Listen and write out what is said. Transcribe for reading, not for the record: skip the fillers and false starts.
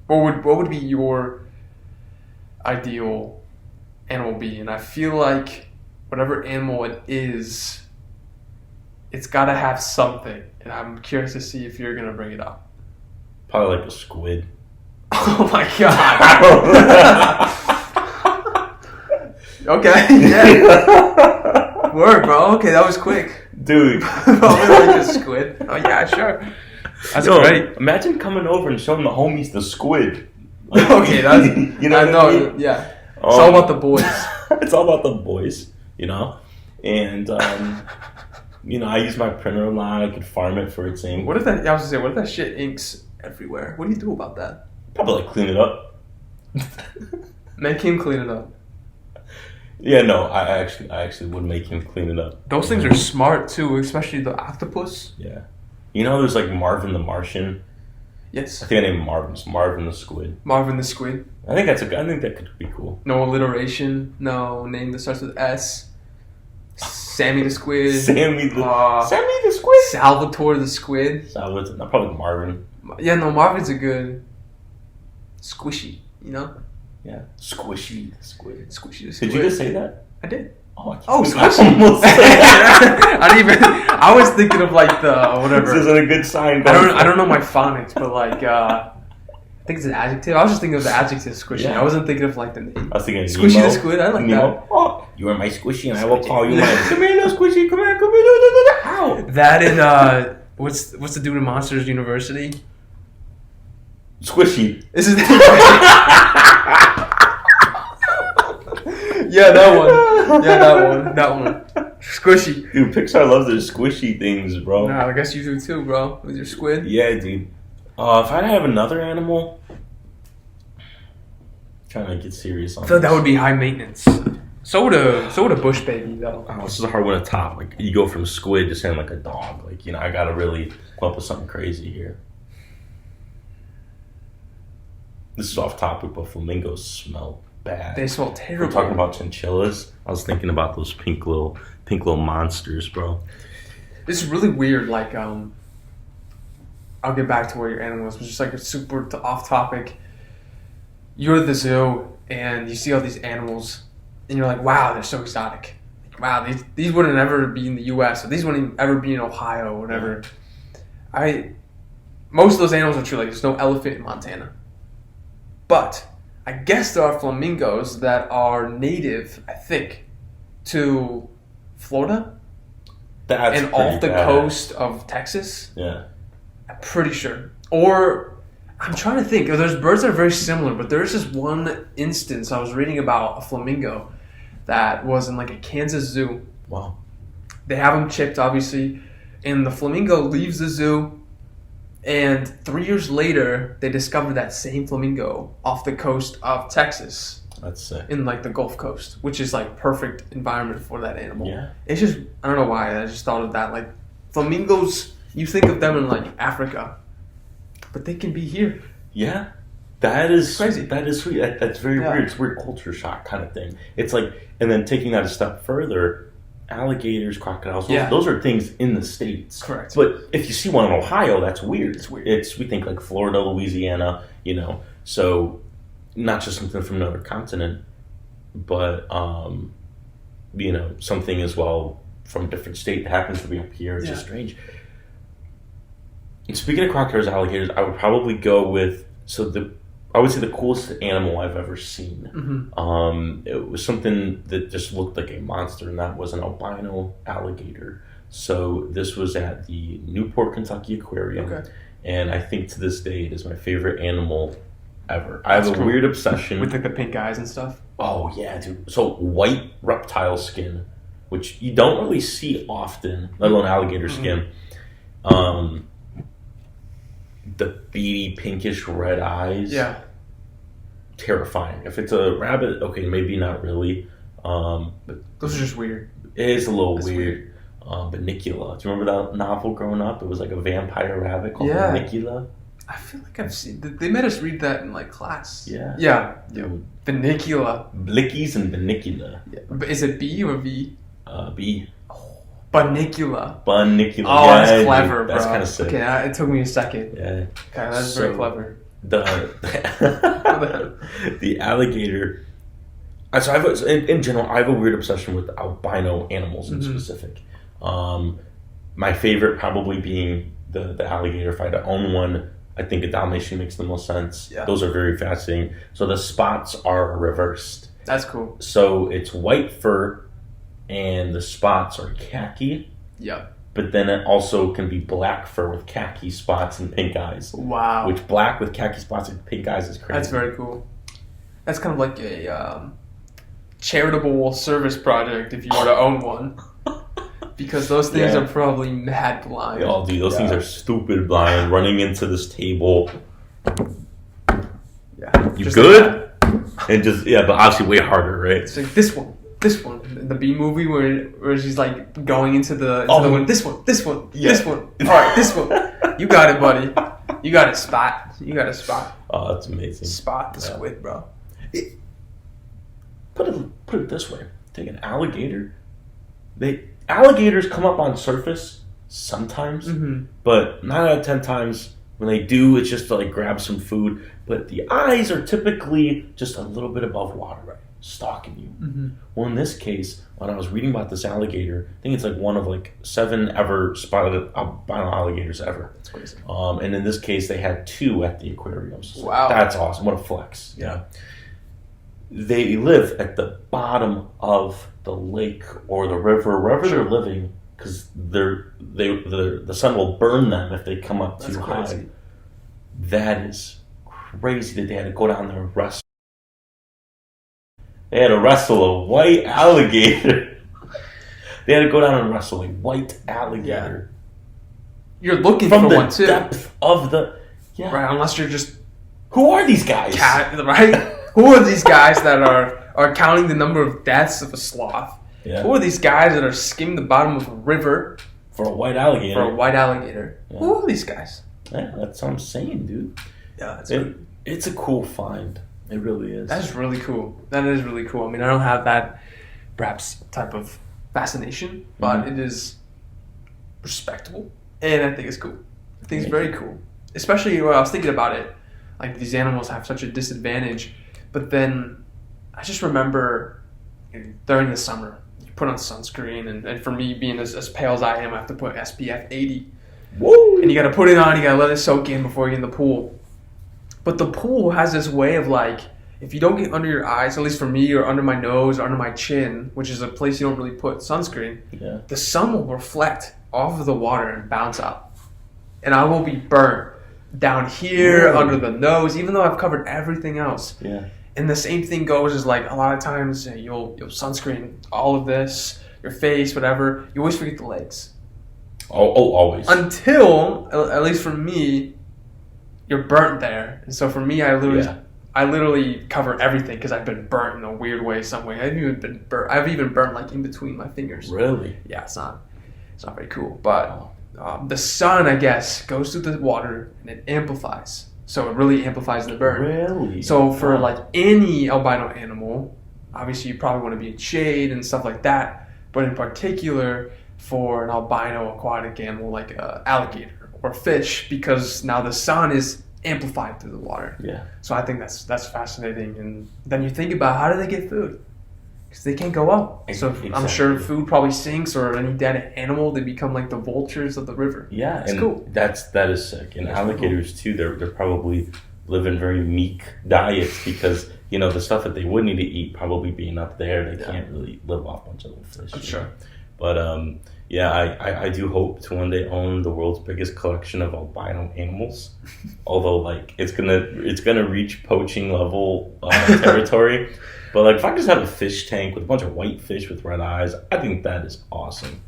What would be your ideal animal be? And I feel like whatever animal it is, it's got to have something. And I'm curious to see if you're going to bring it up. Probably like a squid. Oh my god. Okay. Yeah. Word, bro. Okay, that was quick. Dude. Probably like a squid. Oh yeah, sure. That's great. Imagine coming over and showing the homies the squid. Okay, that's you know. I mean? Yeah. It's all about the boys. It's all about the boys, you know. And you know, I use my printer a lot. I could farm it for its ink. What if that? I was gonna say, what if that shit inks everywhere? What do you do about that? Probably like clean it up. Make him clean it up. Yeah, no, I actually would make him clean it up. Those things are smart too, especially the octopus. Yeah. You know, there's like Marvin the Martian. Yes. I think I named Marvin the Squid. Marvin the Squid. I think that could be cool. No alliteration. No name that starts with S. Sammy the Squid. Sammy the Squid. Salvatore the Squid. Salvatore. No, probably Marvin. Yeah, no, Marvin's a good squishy. You know. Yeah. Squishy the Squid. Squishy the Squid. Did you just say that? I did. Oh, squishy. I didn't even. I was thinking of like the whatever. This isn't a good sign. I don't know my phonics, but like I think it's an adjective. I was just thinking of the adjective squishy. Yeah. I wasn't thinking of like the name. I was thinking squishy Nemo. the Squid. I like Nemo. that. Oh, you are my squishy, and I will call you mine. Come here, little squishy. Come here. Ow. That and what's the dude in Monsters University? Squishy. This is. Yeah, that one. Yeah, that one. Squishy. Dude, Pixar loves their squishy things, bro. Nah, I guess you do too, bro. With your squid. Yeah, dude. If I have another animal, trying to get serious on I feel like that would be high maintenance. So would a bush baby, though. Oh, this is a hard one to top. Like, you go from squid to saying like a dog. Like, you know, I gotta really come up with something crazy here. This is off topic, but flamingos smell bad. They smell terrible. We're talking about chinchillas. I was thinking about those pink little monsters, bro. It's really weird. Like, I'll get back to where your animal is, but just like a super off topic. You're at the zoo and you see all these animals, and you're like, wow, they're so exotic. Like, wow, these wouldn't ever be in the U.S. or these wouldn't ever be in Ohio or whatever. Most of those animals are true. Like, there's no elephant in Montana, but I guess there are flamingos that are native, I think, to Florida and off the coast of Texas. Yeah. I'm pretty sure. Or, I'm trying to think. There's birds that are very similar, but there's this one instance I was reading about a flamingo that was in like a Kansas zoo. Wow. They have them chipped, obviously, and the flamingo leaves the zoo. And 3 years later, they discovered that same flamingo off the coast of Texas. That's sick. In like the Gulf Coast, which is like perfect environment for that animal. Yeah. It's just, I don't know why, I just thought of that. Like, flamingos, you think of them in like Africa, but they can be here. Yeah. That is crazy. That is sweet. That's very weird. It's a weird culture shock kind of thing. It's like, and then taking that a step further, alligators, crocodiles, those are things in the States. Correct. But if you see one in Ohio, that's weird. It's weird. We think like Florida, Louisiana, you know, so not just something from another continent, but, you know, something as well from a different state that happens to be up here. It's just strange. And speaking of crocodiles, alligators, I would probably go with, I would say the coolest animal I've ever seen. Mm-hmm. It was something that just looked like a monster, and that was an albino alligator. So this was at the Newport, Kentucky Aquarium. Okay. And I think to this day it is my favorite animal ever. I have a weird obsession. With like the pink eyes and stuff? Oh, yeah, dude. So white reptile skin, which you don't really see often, let alone alligator skin. The beady, pinkish red eyes. Yeah. Terrifying. If it's a rabbit, okay, maybe not really. But those are just weird. It is a little weird. Bunnicula. Do you remember that novel growing up? It was like a vampire rabbit called Bunnicula. I feel like I've seen... They made us read that in like class. Yeah. Yeah. Bunnicula. Blickies and Bunnicula. Yeah. Is it B or V? B. Bunnicula. Bunnicula. Oh, that's clever, bro. That's kind of sick. Okay, it took me a second. Yeah. Okay, that's very clever. the the alligator. So in general, I have a weird obsession with albino animals in specific. My favorite probably being the alligator. If I had to own one, I think a Dalmatian makes the most sense. Yeah. Those are very fascinating. So the spots are reversed. That's cool. So it's white fur, and the spots are khaki. Yeah. But then it also can be black fur with khaki spots and pink eyes. Wow. Which black with khaki spots and pink eyes is crazy. That's very cool. That's kind of like a charitable service project if you were to own one. Because those things are probably mad blind. Oh, dude, those things are stupid blind. Running into this table. Yeah. You good? Like and just, but obviously way harder, right? It's like this one. In the B movie where she's like going into the one. This one. All right, this one. You got it, buddy. You got it, Spot. Oh, that's amazing. Spot the squid, bro. Put it this way. Take an alligator. Alligators come up on surface sometimes, but 9 out of 10 times when they do, it's just to like grab some food. But the eyes are typically just a little bit above water, stalking you. Well, in this case, when I was reading about this alligator, I think it's like one of like 7 ever spotted albino alligators ever. That's crazy. And in this case, they had 2 at the aquariums. So wow, that's awesome! What a flex! Yeah. They live at the bottom of the lake or the river, wherever they're living, because the sun will burn them if they come up too high. That is crazy that they had to go down there and wrestle. They had to wrestle a white alligator. They had to go down and wrestle a white alligator. Yeah. You're looking from for the one too. Depth of the right. Unless you're just who are these guys? Right? Who are these guys that are counting the number of deaths of a sloth? Yeah. Who are these guys that are skimming the bottom of a river for a white alligator? Yeah. Who are these guys? Yeah, that's what I'm saying, dude. Yeah, it's a cool find. It really is. That's really cool. That is really cool. I mean, I don't have that perhaps type of fascination, but it is respectable, and I think it's cool. I think it's very cool, especially when I was thinking about it. Like these animals have such a disadvantage, but then I just remember during the summer, you put on sunscreen, and for me being as pale as I am, I have to put SPF 80. Woo! And you got to put it on. You got to let it soak in before you get in the pool. But the pool has this way of like, if you don't get under your eyes, at least for me, or under my nose, or under my chin, which is a place you don't really put sunscreen, the sun will reflect off of the water and bounce out. And I will be burnt down here, under the nose, even though I've covered everything else. Yeah. And the same thing goes is like a lot of times you'll sunscreen all of this, your face, whatever. You always forget the legs. Oh, always. Until, at least for me, you're burnt there. And so for me, I literally cover everything because I've been burnt in a weird way, some way. I've even burnt like in between my fingers. Really? Yeah, it's not very cool. But the sun, I guess, goes through the water and it amplifies. So it really amplifies the burn. Really? So for like any albino animal, obviously you probably want to be in shade and stuff like that. But in particular, for an albino aquatic animal like an alligator or fish, because now the sun is amplified through the water. Yeah. So I think that's fascinating. And then you think about how do they get food? Because they can't go up. So I'm sure food probably sinks, or any dead animal, they become like the vultures of the river. Yeah, it's and cool. That is sick. And alligators too, they're probably living very meek diets because the stuff that they would need to eat probably being up there, they can't really live off a bunch of little fish. I'm sure. But I do hope to one day own the world's biggest collection of albino animals. Although it's gonna reach poaching level territory. But if I just have a fish tank with a bunch of white fish with red eyes, I think that is awesome.